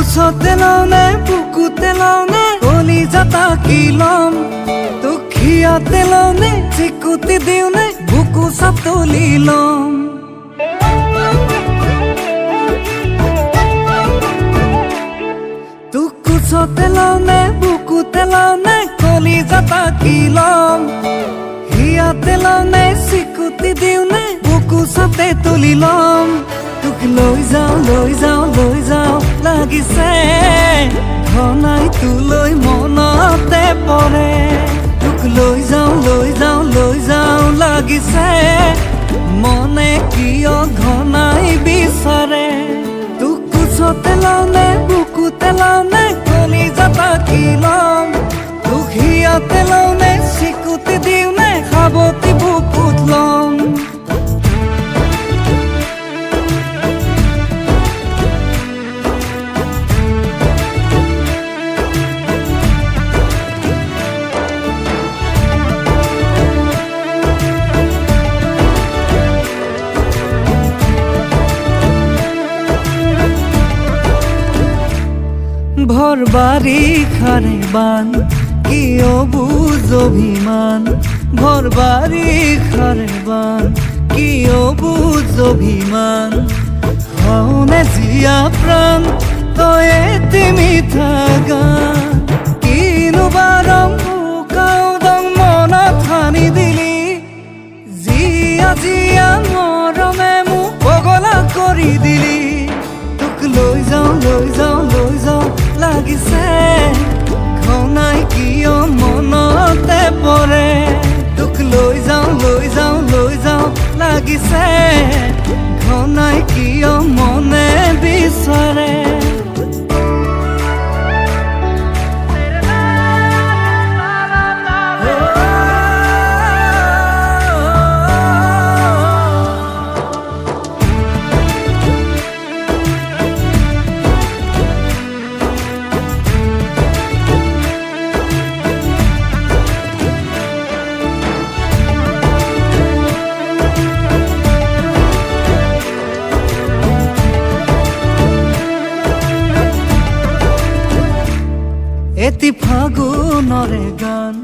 কুচতে লওঁনে বুকুতে লওঁনে কলিজাটা কি ল'ম তোক হিয়াতে লওঁনে চিকুটি দিওঁনে বুকু চাপতলি ল'ম তোক কুচতে লওঁনে বুকুতে লওঁনে কলিজাটা কি ল'ম হিয়াতে লওঁনে চিকুটি দিওঁনে বুকু চাপে তুলি ল'ম তোক লৈ যাওঁ লাগিছে ঘনাই তোলৈ মনতে পৰে তোক লৈ যাওঁ লাগিছে মনে কিয় ঘনাই বিচাৰে তোক কুচতে লওঁনে বুকুতে লওঁনে কলিজাটা কি ল'ম তোক হিয়াতে লওঁনে চিকুটি দিওঁনে সাৱটি বুকুত ল'ম ভৰ বাৰিষাৰে বান কিয় বুজ অভিমান ভৰ বাৰিষাৰে বান কিয় বুজ অভিমান হওনে জীয়া প্ৰাণ তই এটি মিঠা গান কিনো বাৰম বুকাও দং মনত সানি দিলি জীয়া মৰমে মোক পগলা কৰি দিলি তোক লৈ যাওঁ লাগিছে ঘনাই কিয় মনতে পৰে তোক লৈ যাওঁ লাগিছে ঘনাই কিয় মনে বিচাৰে এটি ফাগুনৰে গান